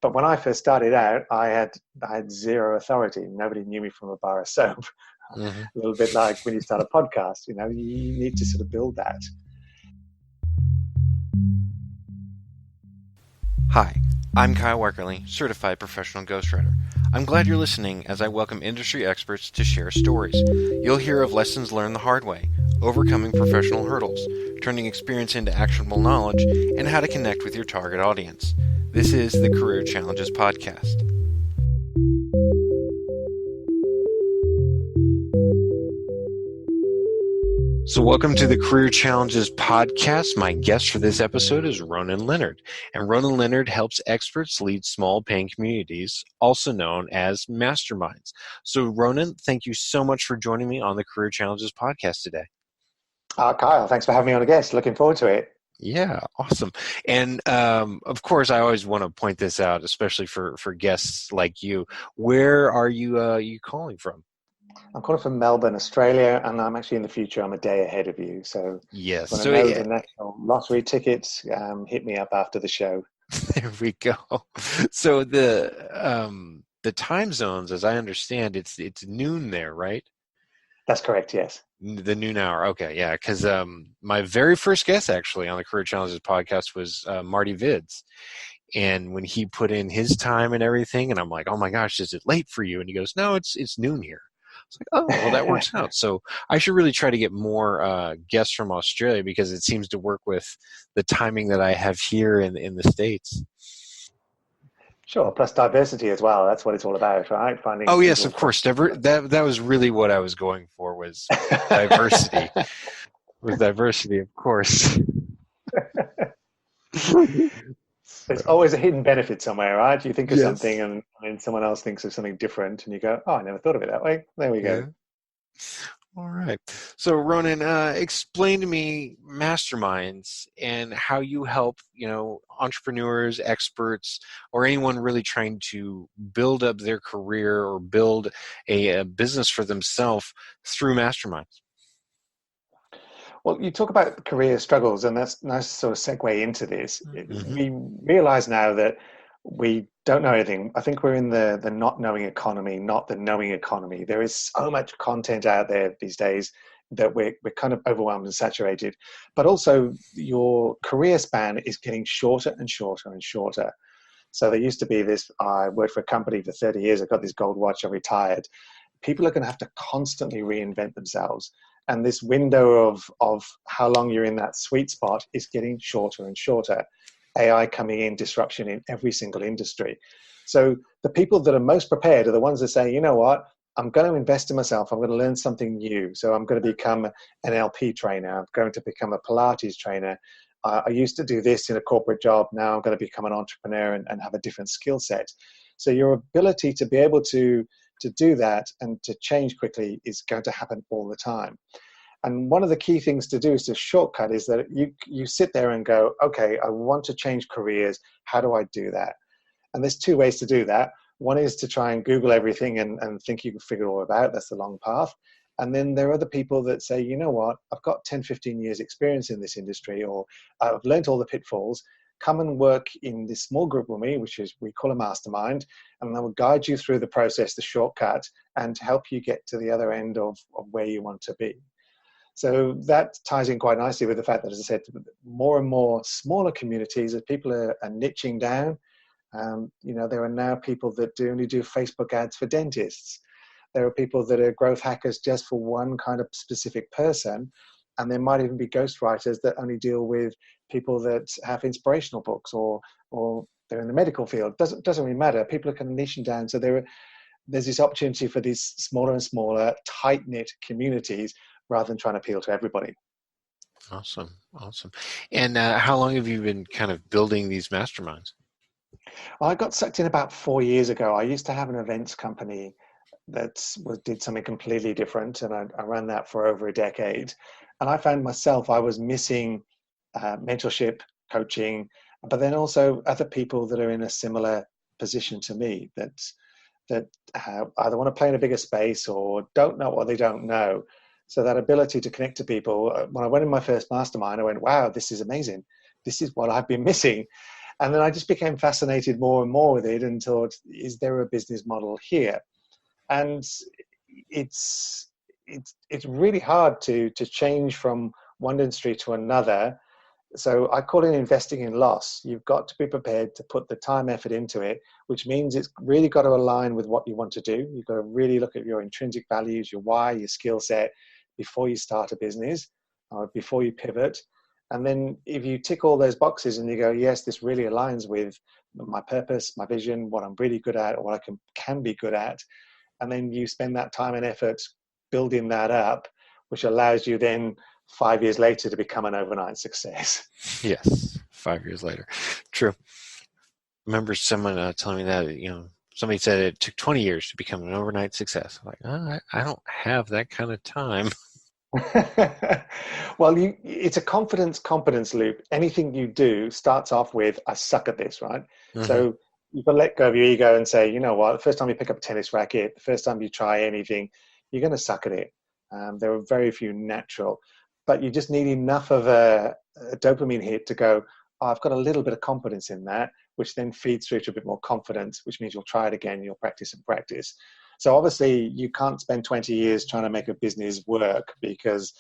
But when I first started out, I had zero authority. Nobody knew me from a bar of soap. Mm-hmm. A little bit like when you start a podcast, you need to sort of build that. Hi, I'm Kyle Werkerly, Certified Professional Ghostwriter. I'm glad you're listening as I welcome industry experts to share stories. You'll hear of lessons learned the hard way, overcoming professional hurdles, turning experience into actionable knowledge, and how to connect with your target audience. This is the Career Challenges Podcast. So welcome to the Career Challenges Podcast. My guest for this episode is Ronan Leonard. And Ronan Leonard helps experts lead small paying communities, also known as Masterminds. So Ronan, thank you so much for joining me on the Career Challenges Podcast today. Kyle, thanks for having me on a guest. Looking forward to it. Yeah, awesome. And of course, I always want to point this out, especially for guests like you. Where are you calling from? I'm calling from Melbourne, Australia, and I'm actually in the future. I'm a day ahead of you. So Yes. when I know the national lottery tickets, hit me up after the show. There we go. So the time zones, as I understand, it's noon there, right? That's correct, yes. The noon hour. Okay, yeah. Because my very first guest actually on the Career Challenges podcast was Marty Vids. And when he put in his time and everything, and I'm like, oh my gosh, is it late for you? And he goes, no, it's noon here. It's like, oh, well, that works out. So I should really try to get more guests from Australia because it seems to work with the timing that I have here in the States. Sure, plus diversity as well. That's what it's all about, right? Finding. Oh yes, of course. That was really what I was going for was diversity. With diversity, of course. There's always a hidden benefit somewhere, right? You think of something and someone else thinks of something different and you go, oh, I never thought of it that way. There we go. All right. So Ronan, explain to me Masterminds and how you help, entrepreneurs, experts, or anyone really trying to build up their career or build a business for themselves through Masterminds. Well, you talk about career struggles, and that's a nice sort of segue into this. Mm-hmm. We realize now that we don't know anything. I think we're in the not knowing economy, not the knowing economy. There is so much content out there these days that we're kind of overwhelmed and saturated. But also your career span is getting shorter and shorter and shorter. So there used to be this, I worked for a company for 30 years, I got this gold watch, I retired. People are going to have to constantly reinvent themselves. And this window of how long you're in that sweet spot is getting shorter and shorter. AI coming in, disruption in every single industry. So the people that are most prepared are the ones that say, you know what, I'm going to invest in myself. I'm going to learn something new. So I'm going to become an NLP trainer. I'm going to become a Pilates trainer. I used to do this in a corporate job. Now I'm going to become an entrepreneur and have a different skill set. So your ability to be able to do that and to change quickly is going to happen all the time. And one of the key things to do is to shortcut is that you sit there and go, okay, I want to change careers. How do I do that? And there's two ways to do that. One is to try and Google everything and think you can figure it all out. That's the long path. And then there are other people that say, you know what, I've got 10, 15 years experience in this industry, or I've learned all the pitfalls. Come and work in this small group with me, which is we call a mastermind, and I will guide you through the process, the shortcut, and help you get to the other end of where you want to be. So that ties in quite nicely with the fact that, as I said, more and more smaller communities, as people are niching down, there are now people that only do Facebook ads for dentists. There are people that are growth hackers just for one kind of specific person. And there might even be ghostwriters that only deal with people that have inspirational books or they're in the medical field. Doesn't really matter. People are kind of niching down. So there's this opportunity for these smaller and smaller, tight-knit communities rather than trying to appeal to everybody. Awesome. And how long have you been kind of building these masterminds? Well, I got sucked in about 4 years ago. I used to have an events company that did something completely different, and I ran that for over a decade. And I found myself, I was missing mentorship, coaching, but then also other people that are in a similar position to me that either want to play in a bigger space or don't know what they don't know. So that ability to connect to people, when I went in my first mastermind, I went, wow, this is amazing. This is what I've been missing. And then I just became fascinated more and more with it and thought, is there a business model here? And it's it's really hard to change from one industry to another. So I call it investing in loss. You've got to be prepared to put the time, effort into it, which means it's really got to align with what you want to do. You've got to really look at your intrinsic values, your why, your skill set before you start a business or before you pivot. And then if you tick all those boxes and you go, yes, this really aligns with my purpose, my vision, what I'm really good at, or what I can be good at. And then you spend that time and effort building that up, which allows you then 5 years later to become an overnight success. Yes, 5 years later. True. Remember someone telling me that, somebody said it took 20 years to become an overnight success. I'm like, I don't have that kind of time. Well, it's a confidence competence loop. Anything you do starts off with, I suck at this, right? Mm-hmm. So you've got to let go of your ego and say, you know what, the first time you pick up a tennis racket, the first time you try anything, you're going to suck at it. There are very few natural, but you just need enough of a dopamine hit to go, oh, I've got a little bit of confidence in that, which then feeds through to a bit more confidence, which means you'll try it again, you'll practice and practice. So obviously you can't spend 20 years trying to make a business work, because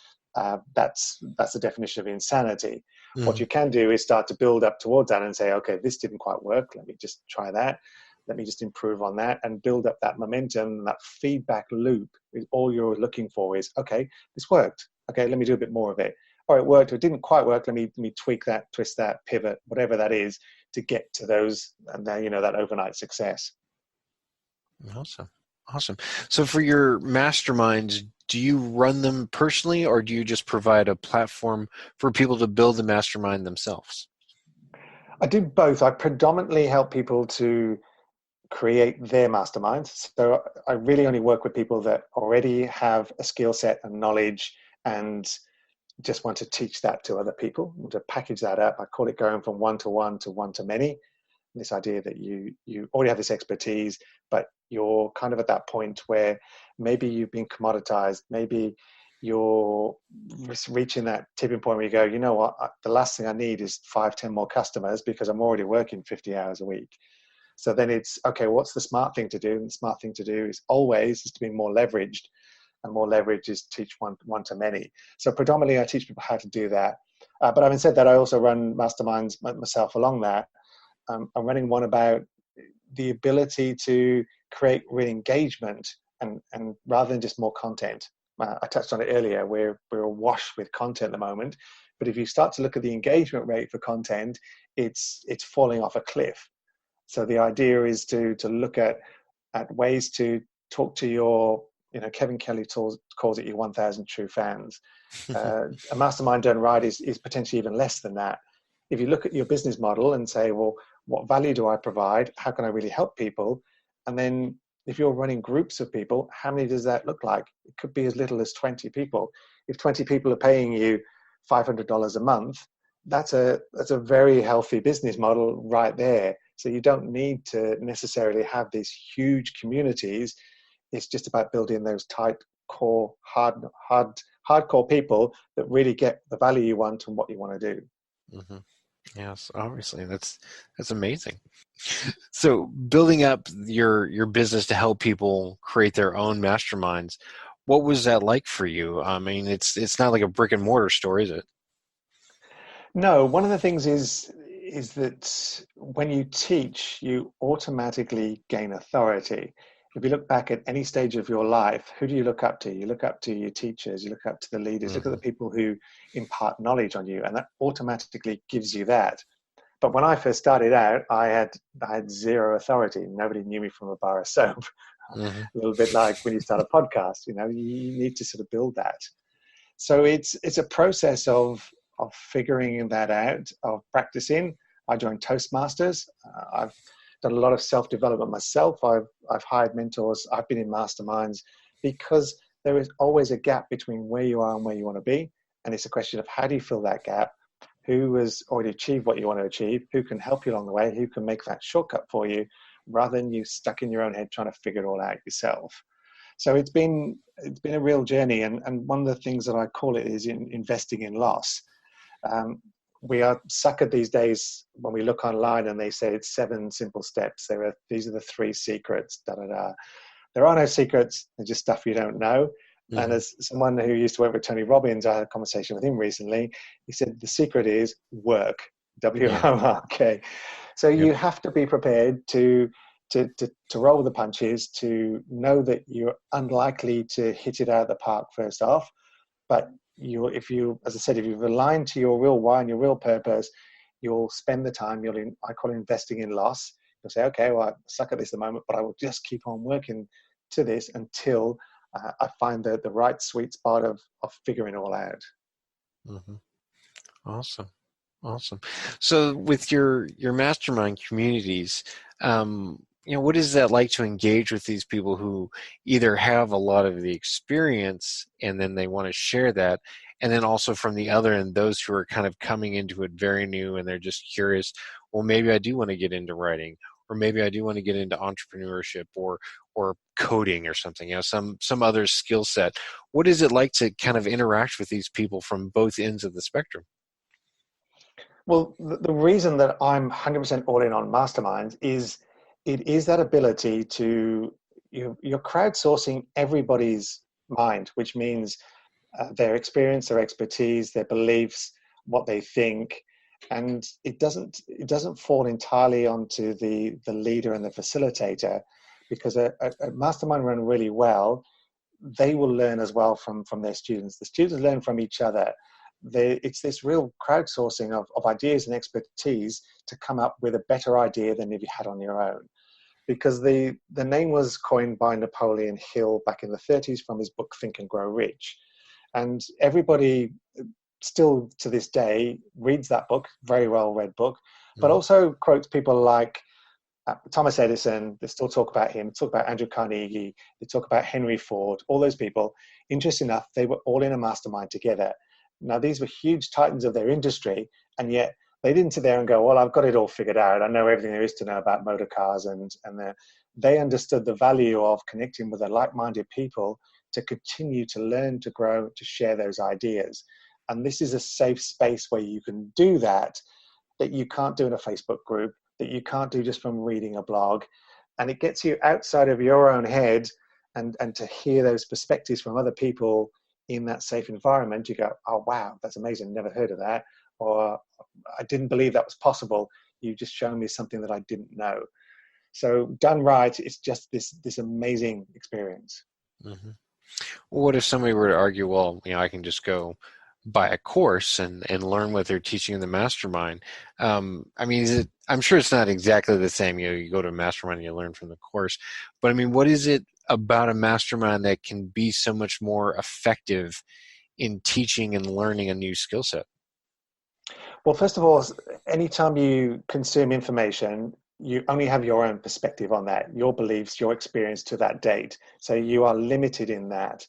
that's the definition of insanity. Mm-hmm. What you can do is start to build up towards that and say, okay, this didn't quite work. Let me just try that. Let me just improve on that and build up that momentum. That feedback loop is all you're looking for is, okay, this worked. Okay, let me do a bit more of it. Oh, it worked. It didn't quite work. Let me tweak that, twist that, pivot, whatever that is, to get to those, and then, that overnight success. Awesome. So for your masterminds, do you run them personally, or do you just provide a platform for people to build the mastermind themselves? I do both. I predominantly help people to create their masterminds. So I really only work with people that already have a skill set and knowledge and just want to teach that to other people, to package that up. I call it going from one-to-one to one-to-many. This idea that you already have this expertise, but you're kind of at that point where maybe you've been commoditized. Maybe you're reaching that tipping point where you go, you know what, the last thing I need is 5-10 more customers because I'm already working 50 hours a week. So then it's, okay, what's the smart thing to do? And the smart thing to do is always to be more leveraged, and more leverage is teach one to many. So predominantly I teach people how to do that. But having said that, I also run masterminds myself along that. I'm running one about the ability to create real engagement and rather than just more content. I touched on it earlier. We're awash with content at the moment, but if you start to look at the engagement rate for content, it's falling off a cliff. So the idea is to look at ways to talk to your, Kevin Kelly calls it your 1,000 true fans. A mastermind done right is potentially even less than that. If you look at your business model and say, well, what value do I provide? How can I really help people? And then if you're running groups of people, how many does that look like? It could be as little as 20 people. If 20 people are paying you $500 a month, that's a very healthy business model right there. So you don't need to necessarily have these huge communities. It's just about building those tight core, hardcore people that really get the value you want and what you want to do. Mm-hmm. Yes, obviously that's amazing. So building up your business to help people create their own masterminds, what was that like for you? I mean, it's not like a brick and mortar store, is it? No, one of the things is that when you teach, you automatically gain authority. If you look back at any stage of your life, who do you look up to? You look up to your teachers, you look up to the leaders, Mm-hmm. look at the people who impart knowledge on you, and that automatically gives you that. But when I first started out, I had zero authority. Nobody knew me from a bar of soap. Mm-hmm. A little bit like when you start a podcast, you need to sort of build that. So it's a process of figuring that out, of practicing. I joined Toastmasters. I've done a lot of self-development myself. I've hired mentors. I've been in masterminds, because there is always a gap between where you are and where you want to be. And it's a question of, how do you fill that gap? Who has already achieved what you want to achieve? Who can help you along the way? Who can make that shortcut for you, rather than you stuck in your own head trying to figure it all out yourself? So it's been a real journey. And one of the things that I call it is investing in loss. we are suckered these days when we look online and they say it's 7 simple steps. These are the 3 secrets. Da da da. There are no secrets. They're just stuff you don't know. And Mm-hmm. as someone who used to work with Tony Robbins, I had a conversation with him recently. He said the secret is work. Yeah. WORK. So Yep. you have to be prepared to roll the punches, to know that you're unlikely to hit it out of the park first off. But if you, as I said, if you've aligned to your real why and your real purpose, you'll spend the time. I call it investing in loss. You'll say, okay, well, I suck at this at the moment, but I will just keep on working to this until I find the right sweet spot of figuring it all out. Mm-hmm. Awesome. Awesome. So with your mastermind communities, what is that like to engage with these people who either have a lot of the experience and then they want to share that, and then also from the other end, those who are kind of coming into it very new and they're just curious, well, maybe I do want to get into writing, or maybe I do want to get into entrepreneurship or coding or something, some other skill set. What is it like to kind of interact with these people from both ends of the spectrum? Well, the reason that I'm 100% all in on masterminds is it is that ability to, you're crowdsourcing everybody's mind, which means their experience, their expertise, their beliefs, what they think, and it doesn't fall entirely onto the leader and the facilitator, because a mastermind run really well, they will learn as well from their students. The students learn from each other. It's this real crowdsourcing of ideas and expertise to come up with a better idea than if you had on your own. Because the name was coined by Napoleon Hill back in the 30s from his book Think and Grow Rich. And everybody still to this day reads that book, very well read book, but also quotes people like Thomas Edison. They still talk about him, talk about Andrew Carnegie, they talk about Henry Ford, all those people. Interesting enough, they were all in a mastermind together. Now, these were huge titans of their industry, and yet they didn't sit there and go, well, I've got it all figured out. I know everything there is to know about motor cars. They understood the value of connecting with the like-minded people to continue to learn, to grow, to share those ideas. And this is a safe space where you can do that you can't do in a Facebook group, that you can't do just from reading a blog. And it gets you outside of your own head, and to hear those perspectives from other people in that safe environment. You go, oh, wow, that's amazing. Never heard of that. Or I didn't believe that was possible. You just shown me something that I didn't know. So done right, it's just this amazing experience. Mm-hmm. What if somebody were to argue, well, I can just go buy a course and learn what they're teaching in the mastermind? I'm sure it's not exactly the same. You go to a mastermind and you learn from the course. But what is it about a mastermind that can be so much more effective in teaching and learning a new skill set? Well, first of all, anytime you consume information, you only have your own perspective on that, your beliefs, your experience to that date. So you are limited in that.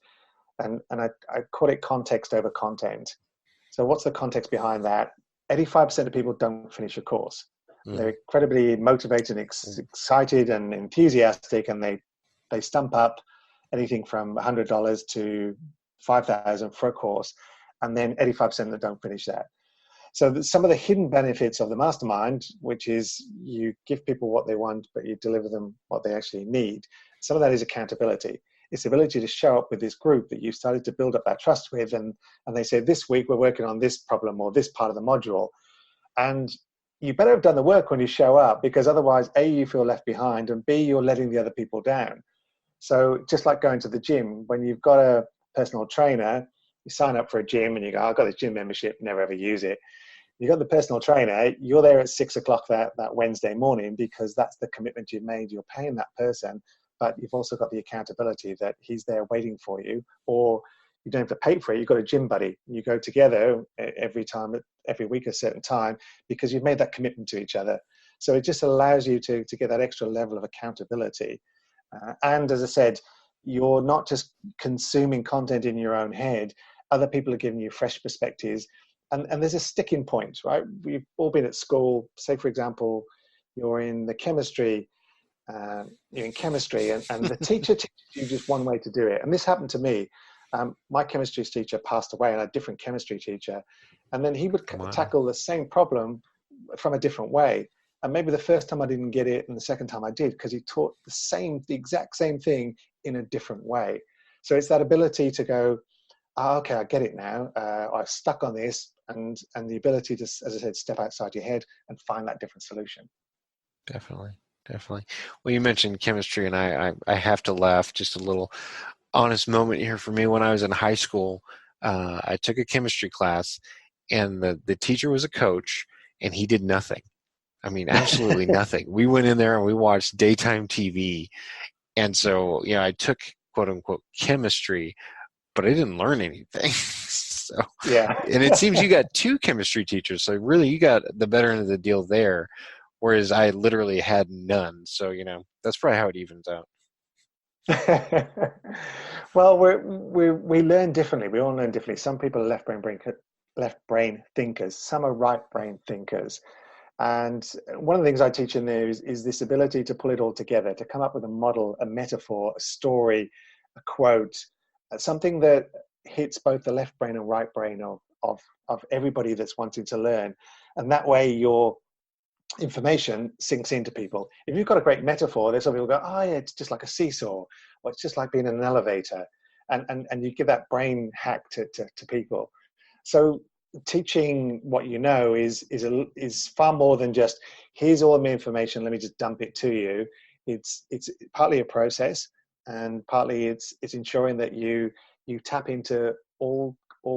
And I call it context over content. So what's the context behind that? 85% of people don't finish a course. Mm-hmm. They're incredibly motivated and excited and enthusiastic, and they stump up anything from $100 to $5,000 for a course, and then 85% that don't finish that. So some of the hidden benefits of the mastermind, which is you give people what they want, but you deliver them what they actually need. Some of that is accountability. It's the ability to show up with this group that you've started to build up that trust with, and they say, this week we're working on this problem or this part of the module. And you better have done the work when you show up, because otherwise, A, you feel left behind, and B, you're letting the other people down. So just like going to the gym, when you've got a personal trainer, you sign up for a gym and you go, I've got this gym membership, never ever use it. You got the personal trainer, you're there at 6 o'clock that Wednesday morning, because that's the commitment you've made. You're paying that person, but you've also got the accountability that he's there waiting for you, or you don't have to pay for it. You've got a gym buddy. You go together every week at a certain time, because you've made that commitment to each other. So it just allows you to get that extra level of accountability. And as I said, you're not just consuming content in your own head. Other people are giving you fresh perspectives. And there's a sticking point, right? We've all been at school. Say, for example, you're in the chemistry, and the teacher teaches you just one way to do it. And this happened to me. My chemistry teacher passed away, and I had a different chemistry teacher. And then he would Wow. tackle the same problem from a different way. And maybe the first time I didn't get it and the second time I did, because he taught the exact same thing in a different way. So it's that ability to go, oh, okay, I get it now. I've stuck on this, and the ability to, as I said, step outside your head and find that different solution. Definitely. Definitely. Well, you mentioned chemistry, and I have to laugh. Just a little honest moment here for me. When I was in high school, I took a chemistry class, and the teacher was a coach, and he did nothing. I mean, absolutely nothing. We went in there and we watched daytime TV. And so, I took quote unquote chemistry, but I didn't learn anything. So, Yeah. and it seems you got two chemistry teachers. So really you got the better end of the deal there. Whereas I literally had none. So, that's probably how it evens out. Well, we learn differently. We all learn differently. Some people are left brain thinkers. Some are right brain thinkers. And one of the things I teach in there is this ability to pull it all together, to come up with a model, a metaphor, a story, a quote, something that hits both the left brain and right brain of everybody that's wanting to learn. And that way your information sinks into people. If you've got a great metaphor, there's some people go, oh yeah, it's just like a seesaw, or it's just like being in an elevator. And you give that brain hack to people. So teaching what you know is far more than just, here's all my information, let me just dump it to you. It's partly a process, and partly it's ensuring that you tap into all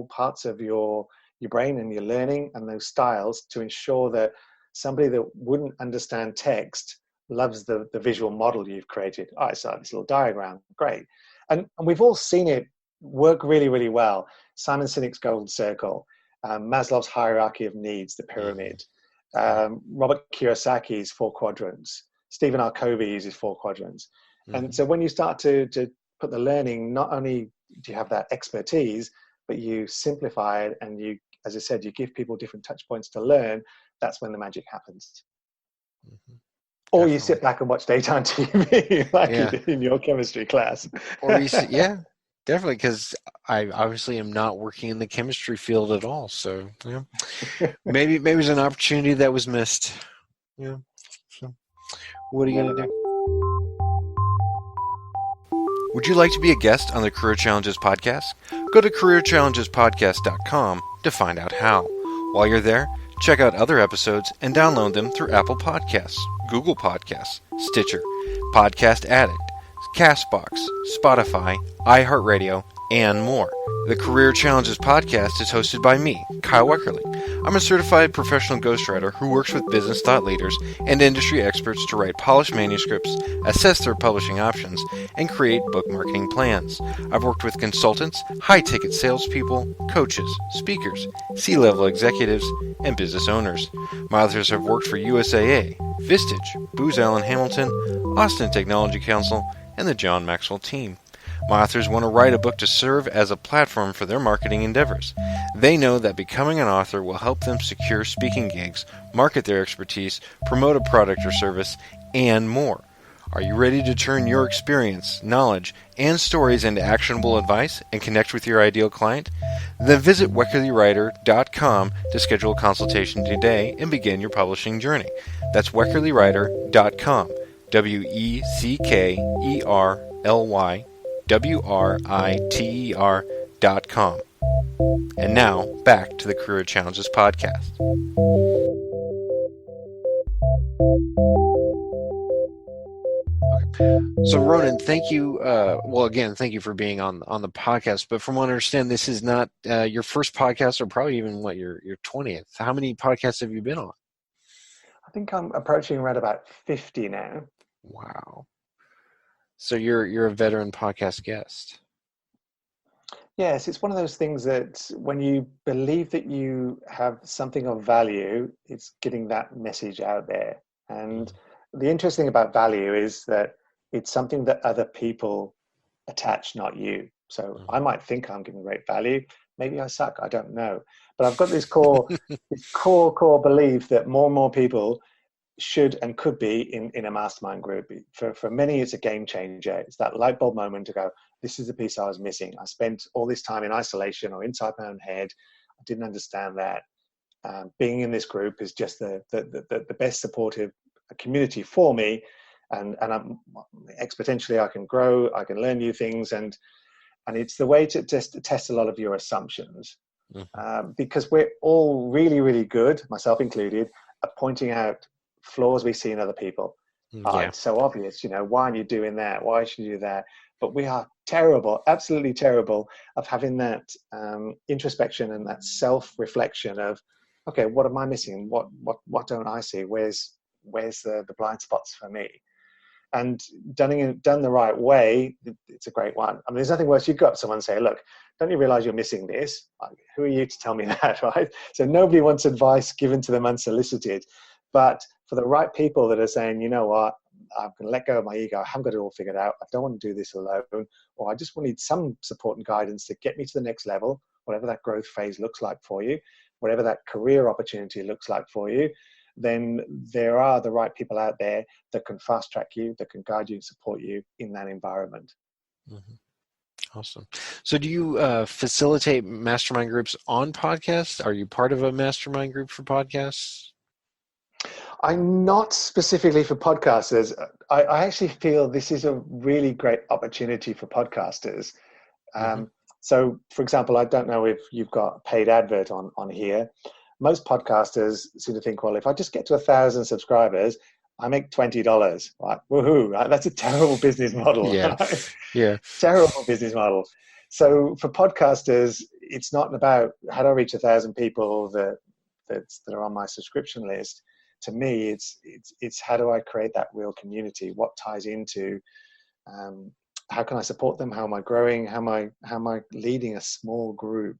parts of your brain and your learning and those styles, to ensure that somebody that wouldn't understand text loves the visual model you've created. Oh, I saw this little diagram, great. And we've all seen it work really, really well. Simon Sinek's Golden Circle, Maslow's hierarchy of needs, the pyramid, Robert Kiyosaki's 4 quadrants, Stephen R. Covey uses 4 quadrants. And so when you start to put the learning, not only do you have that expertise, but you simplify it, and you, as I said, you give people different touch points to learn. That's when the magic happens. Or Definitely. you sit back and watch daytime TV like Yeah. you did in your chemistry class. Or you see, yeah, definitely, because I obviously am not working in the chemistry field at all. So maybe it's an opportunity that was missed. Yeah. So what are you gonna do? Would you like to be a guest on the Career Challenges podcast? Go to careerchallengespodcast.com to find out how. While you're there, check out other episodes and download them through Apple Podcasts, Google Podcasts, Stitcher, Podcast Addict, Castbox, Spotify, iHeartRadio, and more. The Career Challenges podcast is hosted by me, Kyle Weckerly. I'm a certified professional ghostwriter who works with business thought leaders and industry experts to write polished manuscripts, assess their publishing options, and create book marketing plans. I've worked with consultants, high-ticket salespeople, coaches, speakers, C-level executives, and business owners. My authors have worked for USAA, Vistage, Booz Allen Hamilton, Austin Technology Council, and the John Maxwell team. My authors want to write a book to serve as a platform for their marketing endeavors. They know that becoming an author will help them secure speaking gigs, market their expertise, promote a product or service, and more. Are you ready to turn your experience, knowledge, and stories into actionable advice and connect with your ideal client? Then visit WeckerlyWriter.com to schedule a consultation today and begin your publishing journey. That's WeckerlyWriter.com. WeckerlyWriter.com. And now, back to the Career Challenges podcast. Okay. So, Ronan, thank you. Again, thank you for being on the podcast. But from what I understand, this is not your first podcast, or probably even your 20th. How many podcasts have you been on? I think I'm approaching around about 50 now. Wow. So you're a veteran podcast guest. Yes, it's one of those things that when you believe that you have something of value, it's getting that message out there. And the interesting thing about value is that it's something that other people attach, not you. So I might think I'm giving great value. Maybe I suck. I don't know. But I've got this core belief that more and more people should and could be in a mastermind group. For many, it's a game changer. It's that light bulb moment to go, this is the piece I was missing. I spent all this time in isolation or inside my own head. I didn't understand that. Being in this group is just the best supportive community for me, and I'm exponentially I can grow, I can learn new things, and it's the way to test a lot of your assumptions, because we're all really, really good, myself included, at pointing out flaws we see in other people. It's so obvious, why aren't you doing that? Why should you do that? But we are terrible, absolutely terrible, of having that introspection and that self-reflection of, okay, what am I missing? What don't I see? Where's the blind spots for me? And done the right way, it's a great one. I mean, there's nothing worse. You go up to someone and say, look, don't you realize you're missing this? Like, who are you to tell me that, right? So nobody wants advice given to them unsolicited. But for the right people that are saying, you know what, I'm going to let go of my ego. I haven't got it all figured out. I don't want to do this alone. Or I just need some support and guidance to get me to the next level, whatever that growth phase looks like for you, whatever that career opportunity looks like for you. Then there are the right people out there that can fast track you, that can guide you and support you in that environment. Mm-hmm. Awesome. So do you facilitate mastermind groups on podcasts? Are you part of a mastermind group for podcasts? I'm not specifically for podcasters. I actually feel this is a really great opportunity for podcasters. So, for example, I don't know if you've got a paid advert on here. Most podcasters seem to think, well, if I just get to 1,000 subscribers, I make $20. Right? Woohoo! Right? That's a terrible business model. Yeah, right? yeah, Terrible business model. So for podcasters, it's not about how do I reach 1,000 people that are on my subscription list. To me, it's how do I create that real community? What ties into how can I support them? How am I growing? How am I leading a small group?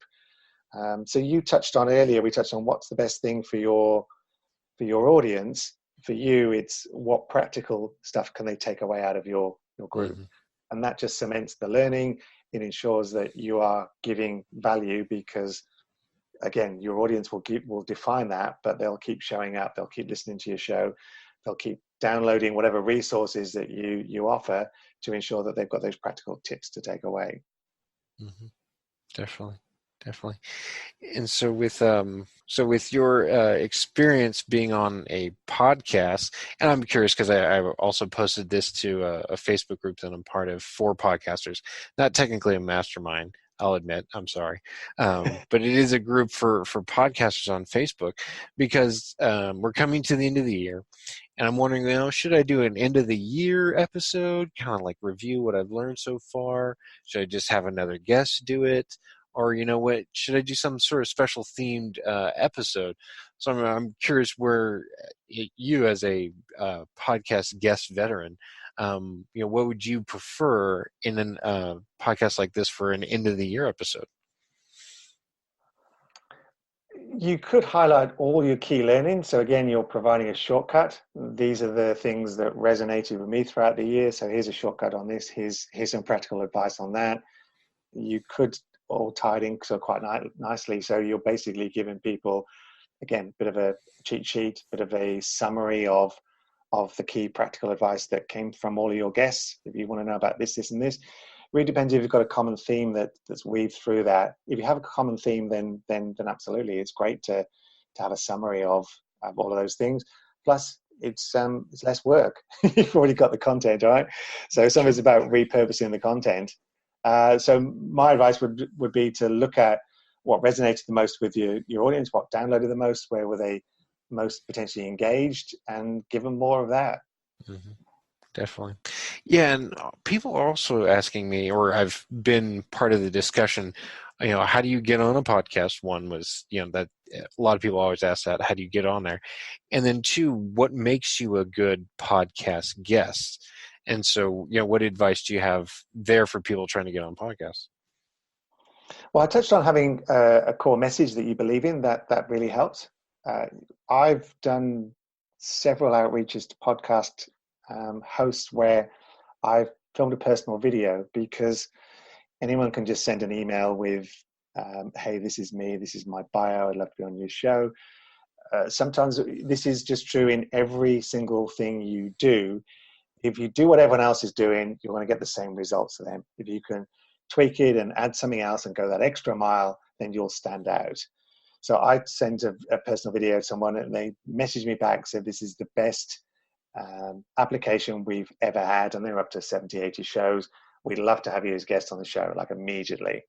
So we touched on what's the best thing for your audience. For you, it's what practical stuff can they take away out of your group, and that just cements the learning. It ensures that you are giving value because, again, your audience will define that, but they'll keep showing up. They'll keep listening to your show. They'll keep downloading whatever resources that you offer to ensure that they've got those practical tips to take away. Definitely. And so with your experience being on a podcast, and I'm curious because I also posted this to a Facebook group that I'm part of for podcasters, not technically a mastermind, I'll admit, I'm sorry. But it is a group for podcasters on Facebook because we're coming to the end of the year. And I'm wondering, should I do an end of the year episode, kind of like review what I've learned so far? Should I just have another guest do it? Or, what, should I do some sort of special themed episode? So I'm curious where you as a podcast guest veteran, what would you prefer in a podcast like this for an end of the year episode? You could highlight all your key learning. So again, you're providing a shortcut. These are the things that resonated with me throughout the year. So here's a shortcut on this. Here's some practical advice on that. You could all tied in so quite nicely. So you're basically giving people, again, a bit of a cheat sheet, a bit of a summary of the key practical advice that came from all of your guests. If you want to know about this, and this, really depends if you've got a common theme that's weaved through that. If you have a common theme, then absolutely, it's great to have a summary of all of those things. Plus, it's less work. You've already got the content, right? So some of it's about repurposing the content. So my advice would be to look at what resonated the most with your audience, what downloaded the most, where were they most potentially engaged, and give them more of that. Definitely. Yeah, and people are also asking me, or I've been part of the discussion, how do you get on a podcast? One was, that a lot of people always ask that, how do you get on there? And then two, what makes you a good podcast guest? And so, what advice do you have there for people trying to get on podcasts? Well, I touched on having a core message that you believe in. That really helps. I've done several outreaches to podcast hosts where I've filmed a personal video, because anyone can just send an email with, hey, this is me, this is my bio, I'd love to be on your show. Sometimes this is just true in every single thing you do. If you do what everyone else is doing, you're going to get the same results to them. If you can tweak it and add something else and go that extra mile, then you'll stand out. So I sent a personal video to someone, and they messaged me back, said this is the best application we've ever had, and they're up to 70, 80 shows. We'd love to have you as guest on the show, like immediately.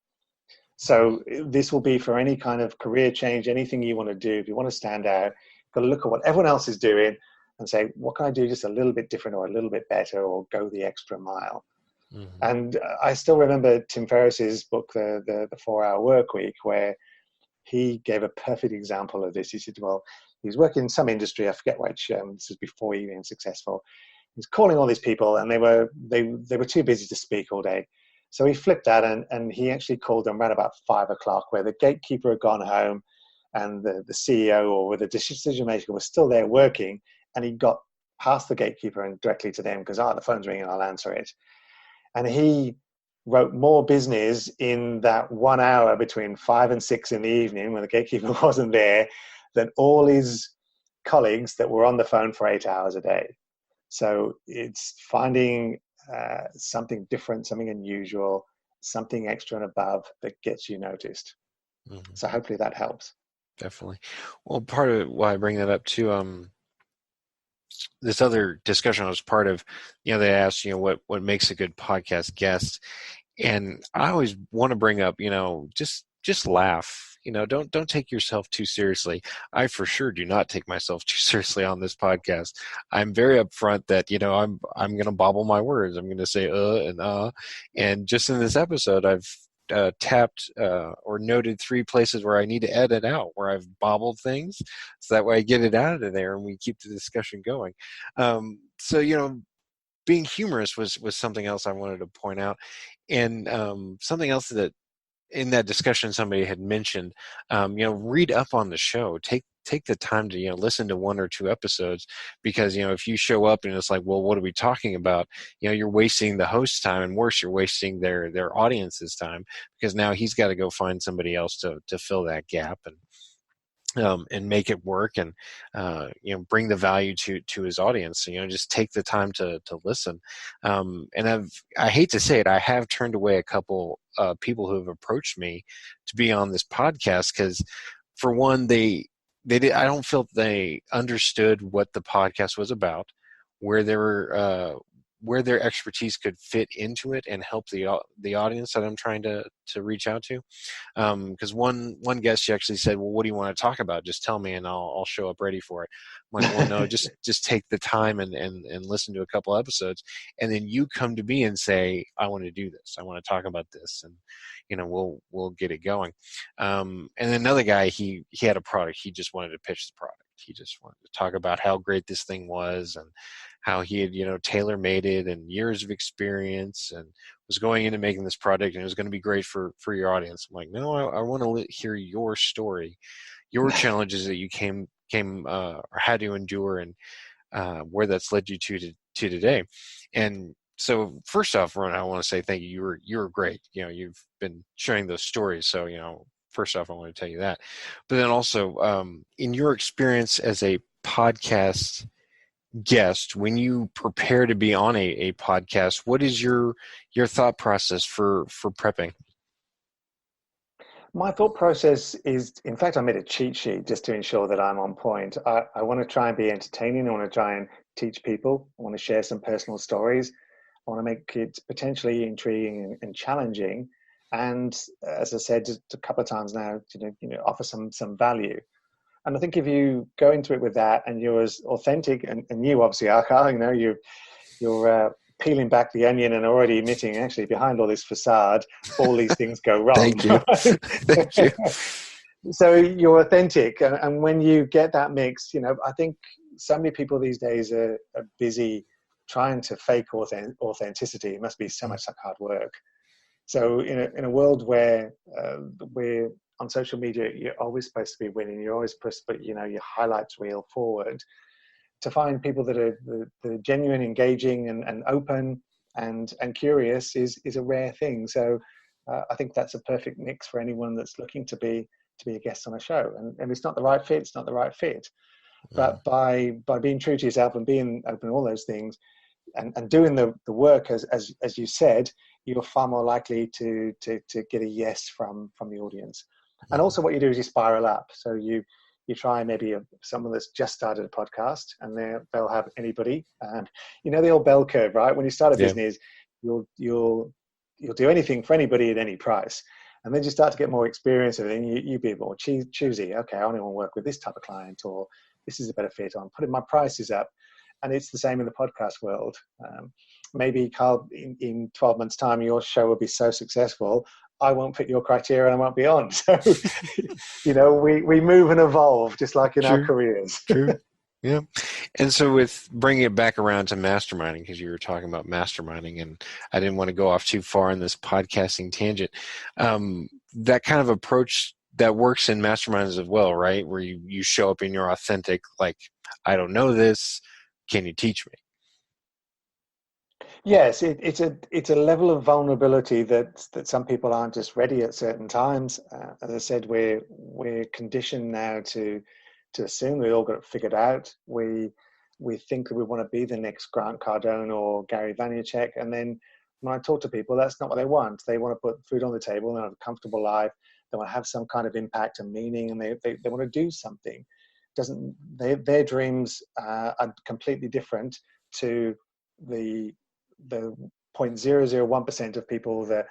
So this will be for any kind of career change, anything you want to do. If you want to stand out, you've got to look at what everyone else is doing and say, what can I do just a little bit different or a little bit better, or go the extra mile? Mm-hmm. And I still remember Tim Ferriss's book, the 4-Hour Work Week, where he gave a perfect example of this. He said, well, he was working in some industry, I forget which, this was before he became successful. He was calling all these people, and they were too busy to speak all day. So he flipped that, and he actually called them around about 5 o'clock, where the gatekeeper had gone home, and the CEO or the decision maker was still there working, and he got past the gatekeeper and directly to them because, the phone's ringing, I'll answer it. And he wrote more business in that 1 hour between 5 and 6 in the evening when the gatekeeper wasn't there than all his colleagues that were on the phone for 8 hours a day. So it's finding something different, something unusual, something extra and above that gets you noticed. Mm-hmm. So hopefully that helps. Definitely. Well, part of why I bring that up too, this other discussion I was part of, they asked, what makes a good podcast guest, and I always want to bring up, just laugh. Don't take yourself too seriously. I for sure do not take myself too seriously on this podcast. I'm very upfront that, I'm going to bobble my words. I'm going to say and just in this episode, I've tapped or noted 3 places where I need to edit out, where I've bobbled things, so that way I get it out of there and we keep the discussion going. So, being humorous was something else I wanted to point out, and something else that in that discussion somebody had mentioned, read up on the show, take the time to listen to 1 or 2 episodes, because if you show up and it's like, well, what are we talking about, you're wasting the host's time, and worse, you're wasting their audience's time, because now he's got to go find somebody else to fill that gap and make it work, and bring the value to his audience. So, just take the time to listen. And I hate to say it, I have turned away a couple people who have approached me to be on this podcast, because for one, they did. I don't feel they understood what the podcast was about, where they were. Where their expertise could fit into it and help the audience that I'm trying to reach out to. Because one guest, she actually said, well, what do you want to talk about? Just tell me and I'll show up ready for it. I'm like, well, no, just take the time and listen to a couple episodes, and then you come to me and say, I want to do this. I want to talk about this, and we'll get it going. And another guy, he had a product. He just wanted to pitch the product. He just wanted to talk about how great this thing was, and how he had, tailor-made it, and years of experience, and was going into making this product, and it was going to be great for your audience. I'm like, no, I want to hear your story, your challenges that you came or had to endure, and where that's led you to today. And so, first off, Ronan, I want to say thank you. You were great. You've been sharing those stories, so first off, I want to tell you that. But then also, in your experience as a podcast guest, when you prepare to be on a podcast, what is your thought process for prepping? My thought process is, in fact, I made a cheat sheet just to ensure that I'm on point. I want to try and be entertaining. I want to try and teach people. I want to share some personal stories. I want to make it potentially intriguing and challenging. And as I said just a couple of times now, offer some value. And I think if you go into it with that, and you're as authentic, and you obviously are, Carl, you're peeling back the onion and already admitting, actually, behind all this facade, all these things go wrong. Thank you. Thank you. So you're authentic. And when you get that mix, I think so many people these days are busy trying to fake authenticity. It must be so much like hard work. So in a world where we're on social media, you're always supposed to be winning. You're always supposed to put, your highlights reel forward. To find people that are the genuine, engaging, and open and curious is a rare thing. So I think that's a perfect mix for anyone that's looking to be a guest on a show. And if it's not the right fit, it's not the right fit. But by being true to yourself and being open, all those things, and doing the work as you said, you're far more likely to get a yes from the audience. And also what you do is you spiral up. So you try maybe someone that's just started a podcast, and they'll have anybody. And you know the old bell curve, right? When you start a Yeah. business, you'll do anything for anybody at any price. And then you start to get more experience of it, and you be more choosy. Okay, I only want to work with this type of client, or this is a better fit. I'm putting my prices up. And it's the same in the podcast world. Maybe, Carl, in 12 months' time, your show will be so successful, I won't fit your criteria and I won't be on. So, we move and evolve just like in our careers. True. Yeah. And so with bringing it back around to masterminding, because you were talking about masterminding, and I didn't want to go off too far in this podcasting tangent, that kind of approach that works in masterminds as well, right? Where you show up in your authentic, like, I don't know this, can you teach me? Yes, it's a level of vulnerability that some people aren't just ready at certain times. As I said, we're conditioned now to assume we all got it figured out. We think that we want to be the next Grant Cardone or Gary Vaynerchuk, and then when I talk to people, that's not what they want. They want to put food on the table and have a comfortable life. They want to have some kind of impact and meaning, and they want to do something. Their dreams are completely different to the 0.001% of people that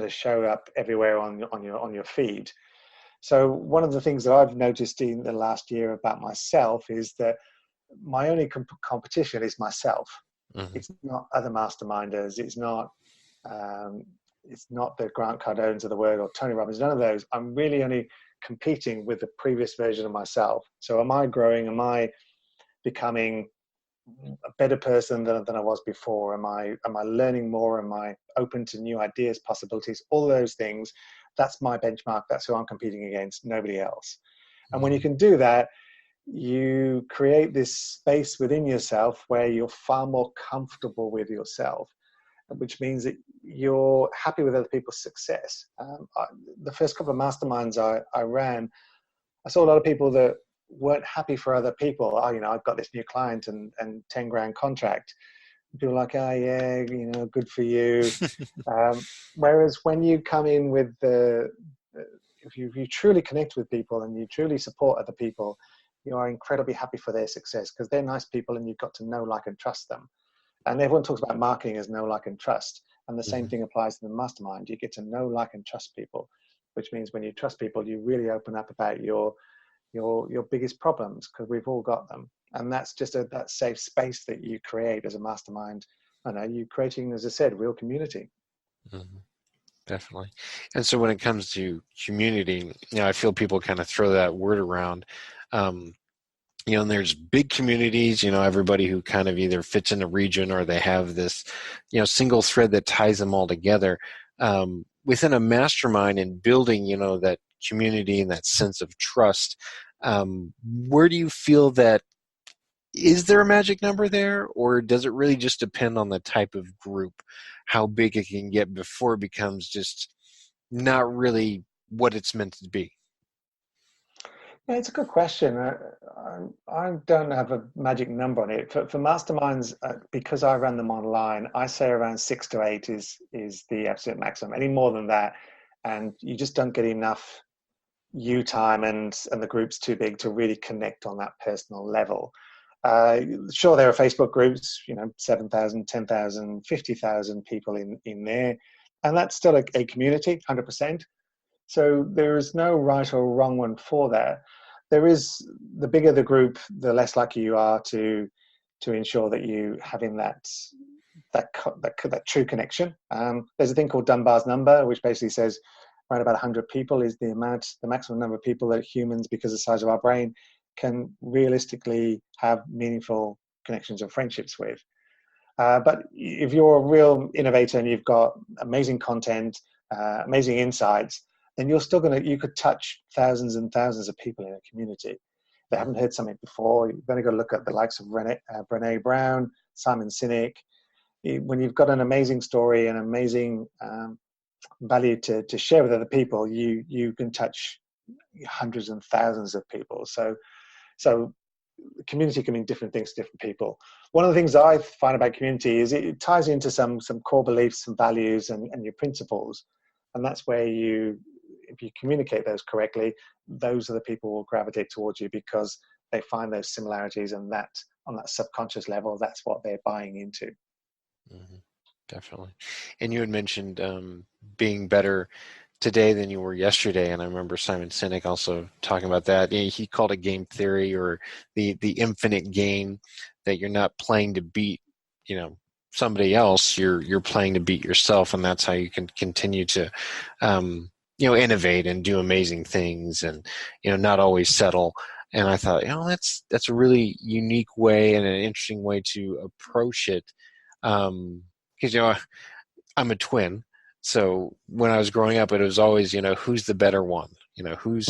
show up everywhere on your feed. So one of the things that I've noticed in the last year about myself is that my only competition is myself. Mm-hmm. It's not other masterminders. It's not the Grant Cardones of the world or Tony Robbins. None of those. I'm really only competing with the previous version of myself. So am I growing? Am I becoming a better person than I was before? Am I learning more? Am I open to new ideas, possibilities, all those things? That's my benchmark. That's who I'm competing against, nobody else. And when you can do that, you create this space within yourself where you're far more comfortable with yourself, which means that you're happy with other people's success. The first couple of masterminds I ran, I saw a lot of people that weren't happy for other people. I've got this new client and 10 grand contract. People are like, oh yeah, good for you. Whereas when you come in with if you truly connect with people and you truly support other people, you are incredibly happy for their success because they're nice people and you've got to know, like, and trust them. And everyone talks about marketing as know, like, and trust. And the same thing applies to the mastermind. You get to know, like, and trust people, which means when you trust people, you really open up about your biggest problems, because we've all got them. And that's just that safe space that you create as a mastermind. I know you're creating, as I said, real community. Mm-hmm. Definitely. And so when it comes to community, I feel people kind of throw that word around. And there's big communities, everybody who kind of either fits in a region or they have this, single thread that ties them all together. Within a mastermind and building, that community and that sense of trust, where do you feel that, is there a magic number there, or does it really just depend on the type of group, how big it can get before it becomes just not really what it's meant to be? Yeah, it's a good question. I don't have a magic number on it. For masterminds, because I run them online, I say around 6 to 8 is the absolute maximum. Any more than that, and you just don't get enough you time, and the group's too big to really connect on that personal level. Sure, there are Facebook groups, 7,000, 10,000, 50,000 people in there, and that's still a community, 100%. So there is no right or wrong one for that. There is, the bigger the group, the less likely you are to ensure that you having that true connection. There's a thing called Dunbar's number, which basically says around about 100 people is the maximum number of people that humans, because of the size of our brain, can realistically have meaningful connections or friendships with. But if you're a real innovator and you've got amazing content, amazing insights, then you could touch thousands and thousands of people in a community. If they haven't heard something before, you've only got to look at the likes of Brené Brown, Simon Sinek. When you've got an amazing story and amazing value to share with other people, you can touch hundreds and thousands of people. So community can mean different things to different people. One of the things I find about community is it ties into some core beliefs and values and your principles. And that's where if you communicate those correctly, those are the people who will gravitate towards you because they find those similarities, and that on that subconscious level, that's what they're buying into. Hmm. Definitely. And you had mentioned being better today than you were yesterday, and I remember Simon Sinek also talking about that. He called it game theory, or the infinite game, that you're not playing to beat, somebody else. You're playing to beat yourself, and that's how you can continue to innovate and do amazing things, and not always settle. And I thought, that's a really unique way and an interesting way to approach it. Because I'm a twin, so when I was growing up, it was always, who's the better one? Who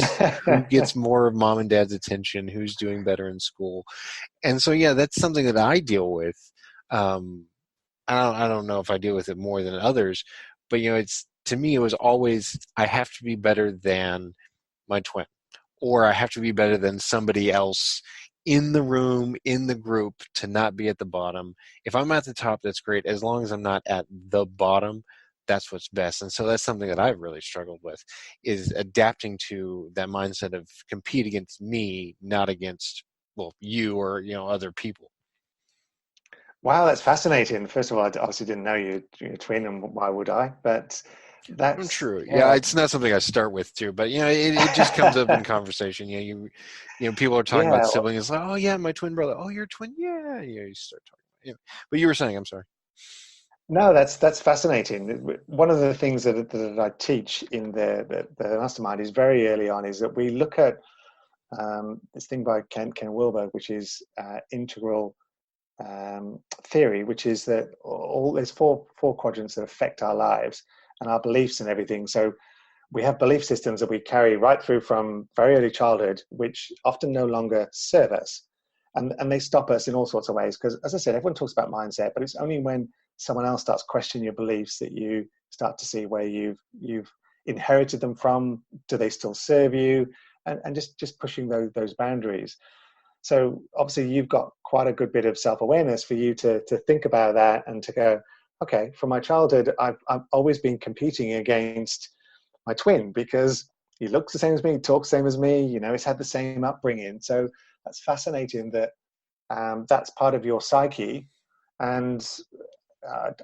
gets more of mom and dad's attention? Who's doing better in school? And so, yeah, that's something that I deal with. I don't know if I deal with it more than others, but to me, it was always, I have to be better than my twin, or I have to be better than somebody else in the room, in the group, to not be at the bottom. If I'm at the top, that's great. As long as I'm not at the bottom, that's what's best. And so that's something that I've really struggled with, is adapting to that mindset of compete against me, not against, you or, other people. Wow, that's fascinating. First of all, I obviously didn't know you're a twin, and why would I? But that's, True. Yeah, yeah, it's not something I start with too, but it just comes up in conversation. People are talking about yeah. siblings. Like, oh yeah, my twin brother. Oh, you're a twin. Yeah, you start talking. But you were saying, I'm sorry. No, that's fascinating. One of the things that I teach in the mastermind is very early on is that we look at this thing by Ken Wilber, which is integral theory, which is that there's four quadrants that affect our lives and our beliefs and everything. So we have belief systems that we carry right through from very early childhood, which often no longer serve us. And they stop us in all sorts of ways. Because as I said, everyone talks about mindset, but it's only when someone else starts questioning your beliefs that you start to see where you've inherited them from. Do they still serve you? And just pushing those boundaries. So obviously you've got quite a good bit of self-awareness for you to think about that and to go, okay, from my childhood, I've always been competing against my twin because he looks the same as me, talks the same as me, he's had the same upbringing. So that's fascinating that that's part of your psyche. And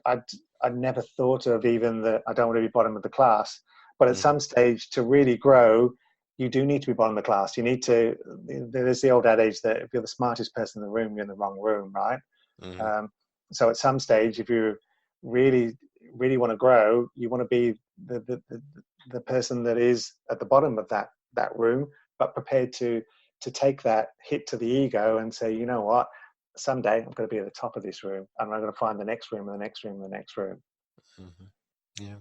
I'd never thought of even that I don't want to be bottom of the class. But at some stage, to really grow, you do need to be bottom of the class. You need to, there's the old adage that if you're the smartest person in the room, you're in the wrong room, right? Mm-hmm. So at some stage, if you really, really want to grow, you want to be the person that is at the bottom of that room, but prepared to take that hit to the ego and say, you know what, someday I'm going to be at the top of this room, and I'm going to find the next room and the next room and the next room. Mm-hmm. Yeah,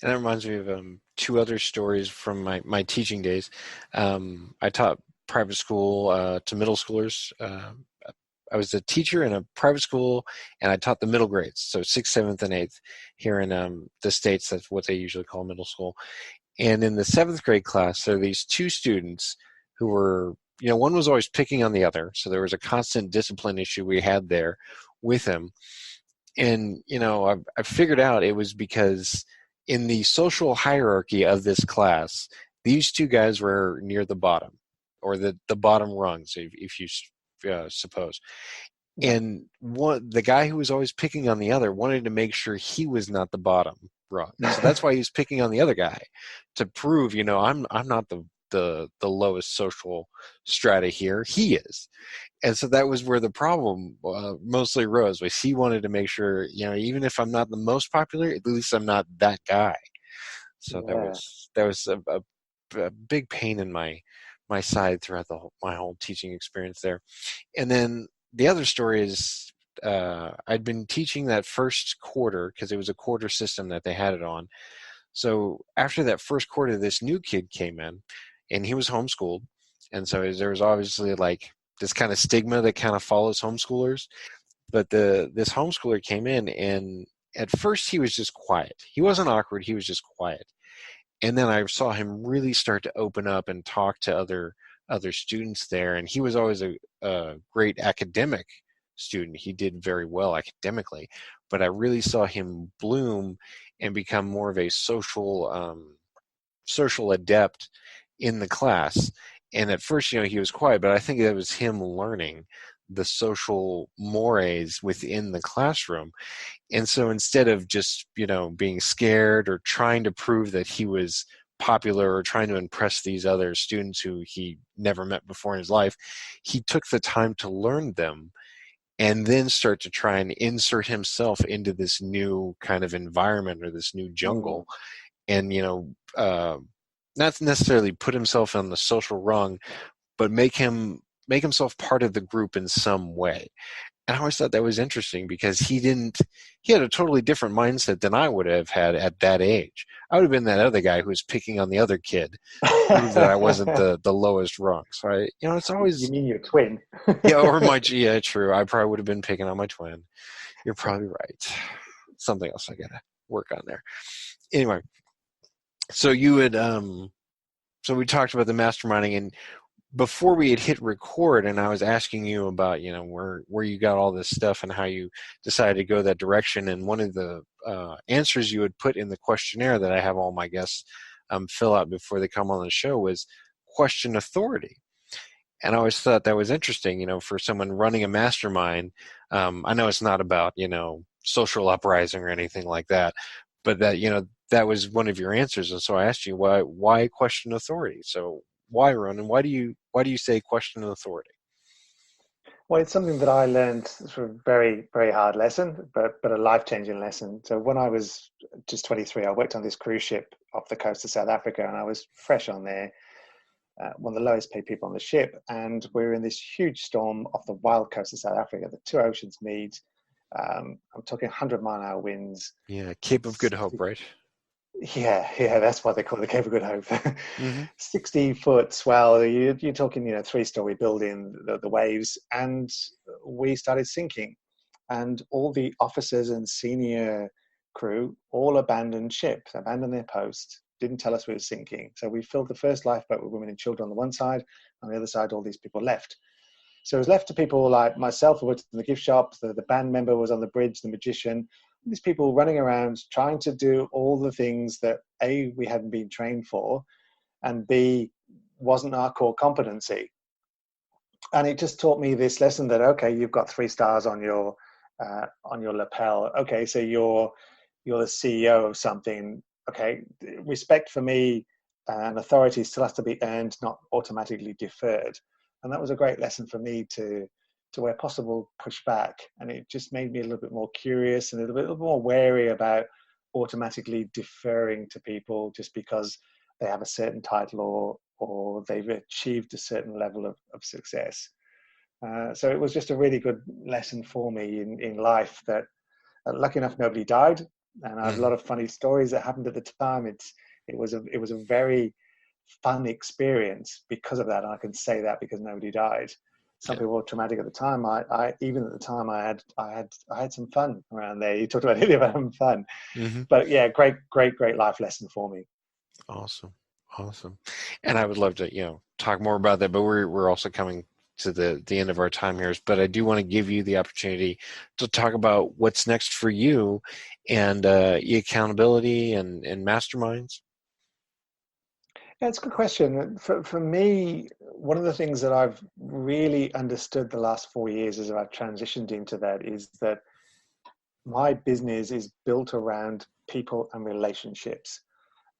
and that reminds me of two other stories from my teaching days. I taught private school to middle schoolers. I was a teacher in a private school, and I taught the middle grades, so 6th, 7th, and 8th here in the States. That's what they usually call middle school. And in the 7th grade class, there are these two students who were, one was always picking on the other, so there was a constant discipline issue we had there with him. And I figured out it was because in the social hierarchy of this class, these two guys were near the bottom, or the bottom rungs, if you suppose. And the guy who was always picking on the other wanted to make sure he was not the bottom rung, so that's why he was picking on the other guy, to prove, I'm not the lowest social strata here. He is. And so that was where the problem mostly arose, was he wanted to make sure, even if I'm not the most popular, at least I'm not that guy. So Yeah. that was a big pain in my side throughout my whole teaching experience there. And then the other story is I'd been teaching that first quarter, because it was a quarter system that they had it on. So after that first quarter, this new kid came in, and he was homeschooled. And so there was obviously like this kind of stigma that kind of follows homeschoolers. But this homeschooler came in, and at first he was just quiet. He wasn't awkward. He was just quiet. And then I saw him really start to open up and talk to other students there. And he was always a great academic student. He did very well academically, but I really saw him bloom and become more of a social social adept in the class. And at first, he was quiet, but I think that was him learning the social mores within the classroom. And so instead of just, being scared or trying to prove that he was popular or trying to impress these other students who he never met before in his life, he took the time to learn them and then start to try and insert himself into this new kind of environment or this new jungle. And, not necessarily put himself on the social rung, but make himself part of the group in some way. And I always thought that was interesting because he had a totally different mindset than I would have had at that age. I would have been that other guy who was picking on the other kid, prove that I wasn't the lowest rung. So it's always. You mean your twin? Yeah, true. I probably would have been picking on my twin. You're probably right. Something else I gotta work on there. Anyway, so you had so we talked about the masterminding, and before we had hit record, and I was asking you about, where you got all this stuff and how you decided to go that direction. And one of the answers you had put in the questionnaire that I have all my guests fill out before they come on the show was question authority. And I always thought that was interesting, for someone running a mastermind. I know it's not about, social uprising or anything like that, but that, that was one of your answers. And so I asked you why question authority? So why, Ronan? Why do you say question authority? Well, it's something that I learned through a very, very hard lesson, but a life-changing lesson. So when I was just 23, I worked on this cruise ship off the coast of South Africa, and I was fresh on there, one of the lowest paid people on the ship. And we were in this huge storm off the wild coast of South Africa. The two oceans meet. I'm talking 100-mile-an-hour winds. Yeah, Cape of Good Hope, right? Yeah, that's what they call the Cape of Good Hope. Mm-hmm. 60-foot swell. You're talking, 3-story building, the waves, and we started sinking. And all the officers and senior crew all abandoned ship, abandoned their post, didn't tell us we were sinking. So we filled the first lifeboat with women and children on the one side. On the other side, all these people left. So it was left to people like myself who worked in the gift shop. The band member was on the bridge, the magician. These people running around trying to do all the things that A, we hadn't been trained for, and B, wasn't our core competency. And it just taught me this lesson that, okay, you've got 3 stars on your lapel. Okay, so you're the CEO of something. Okay, respect for me and authority still has to be earned, not automatically deferred. And that was a great lesson for me to where possible push back. And it just made me a little bit more curious and a little bit more wary about automatically deferring to people just because they have a certain title or they've achieved a certain level of success. So it was just a really good lesson for me in life that lucky enough nobody died. And I have a lot of funny stories that happened at the time. It was a very fun experience because of that. And I can say that because nobody died. Some people were traumatic at the time. I even at the time I had some fun around there. You talked about earlier about having fun, but yeah, great life lesson for me. Awesome. And I would love to talk more about that, but we're also coming to the end of our time here. But I do want to give you the opportunity to talk about what's next for you and accountability and masterminds. Yeah, it's a good question. For me, one of the things that I've really understood the last 4 years as I've transitioned into that is that my business is built around people and relationships.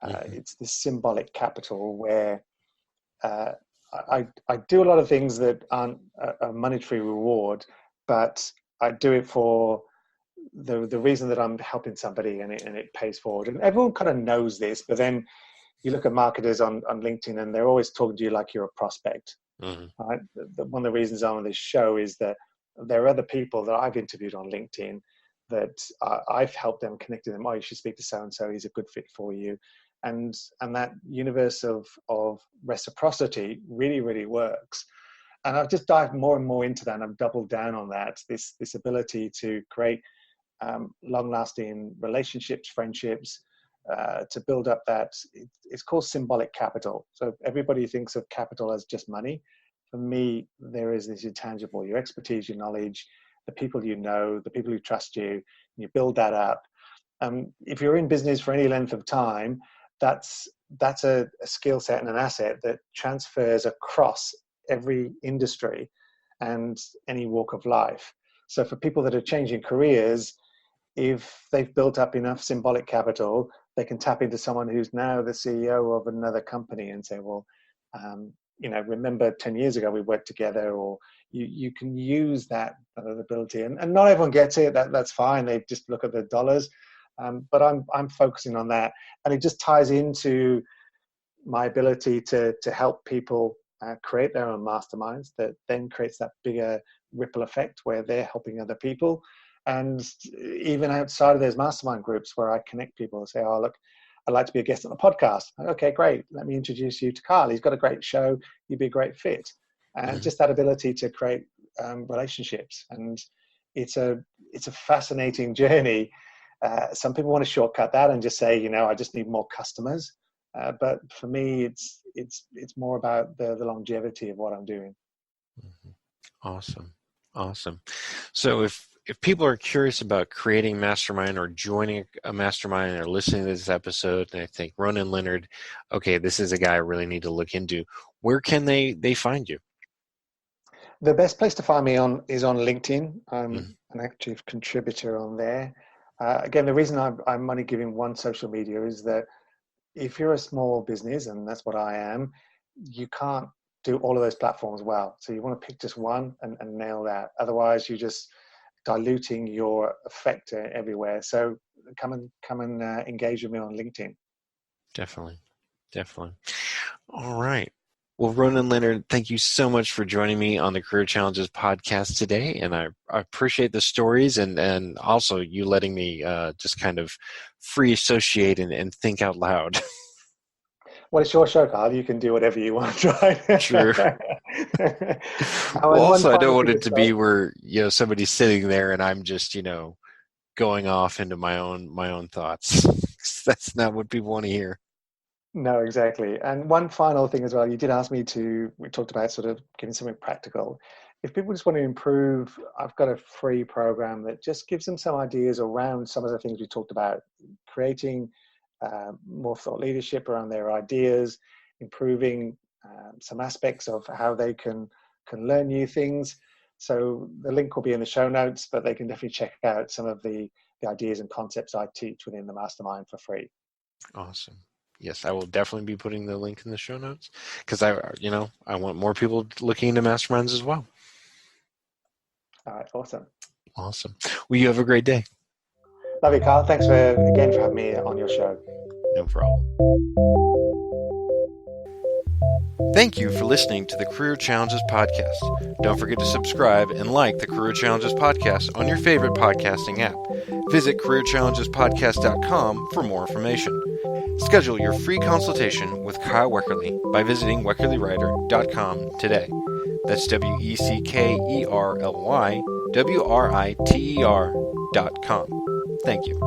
It's this symbolic capital where I do a lot of things that aren't a monetary reward, but I do it for the reason that I'm helping somebody and it pays forward. And everyone kind of knows this, but then you look at marketers on LinkedIn and they're always talking to you like you're a prospect. Right? One of the reasons I'm on this show is that there are other people that I've interviewed on LinkedIn that I've helped them connect to them. Oh, you should speak to so-and-so. He's a good fit for you. And that universe of reciprocity really, really works. And I've just dived more and more into that, and I've doubled down on that, this ability to create long-lasting relationships, friendships, to build up that. It's called symbolic capital. So everybody thinks of capital as just money. For me, there is this intangible, your expertise, your knowledge, the people you know, the people who trust you, and you build that up. If you're in business for any length of time, that's that's a skill set and an asset that transfers across every industry and any walk of life. So for people that are changing careers, if they've built up enough symbolic capital, they can tap into someone who's now the CEO of another company and say, well, remember 10 years ago we worked together, or you can use that ability. And not everyone gets it, that's fine. They just look at the dollars. But I'm focusing on that. And it just ties into my ability to help people create their own masterminds that then creates that bigger ripple effect where they're helping other people. And even outside of those mastermind groups where I connect people and say, oh, look, I'd like to be a guest on the podcast. Okay, great. Let me introduce you to Carl. He's got a great show. You'd be a great fit. And just that ability to create relationships. And it's a fascinating journey. Some people want to shortcut that and just say, I just need more customers. But for me, it's more about the longevity of what I'm doing. Awesome. So if people are curious about creating mastermind or joining a mastermind or listening to this episode and I think Ronan Leonard, okay, this is a guy I really need to look into, where can they find you? The best place to find me is on LinkedIn. I'm an active contributor on there. Again, the reason I'm only giving one social media is that if you're a small business, and that's what I am, you can't do all of those platforms well. So you want to pick just one and nail that. Otherwise, you're just diluting your effect everywhere. So come and engage with me on LinkedIn. Definitely. All right. Well, Ronan Leonard, thank you so much for joining me on the Career Challenges podcast today. And I appreciate the stories and also you letting me just kind of free associate and think out loud. Well, it's your show, Carl. You can do whatever you want, right? True. Well, also, I don't want it to be where, somebody's sitting there and I'm just, going off into my own thoughts. That's not what people want to hear. No, exactly. And one final thing as well, you did ask me we talked about sort of giving something practical. If people just want to improve, I've got a free program that just gives them some ideas around some of the things we talked about, creating more thought leadership around their ideas, improving some aspects of how they can learn new things. So the link will be in the show notes, but they can definitely check out some of the ideas and concepts I teach within the mastermind for free. Awesome. Yes, I will definitely be putting the link in the show notes because I want more people looking into masterminds as well. All right, awesome. Well, you have a great day. Love you, Carl. Thanks for having me on your show. No problem. Thank you for listening to the Career Challenges podcast. Don't forget to subscribe and like the Career Challenges podcast on your favorite podcasting app. Visit careerchallengespodcast.com for more information. Schedule your free consultation with Kyle Weckerly by visiting weckerlywriter.com today. That's WECKERLYWRITER.com. Thank you.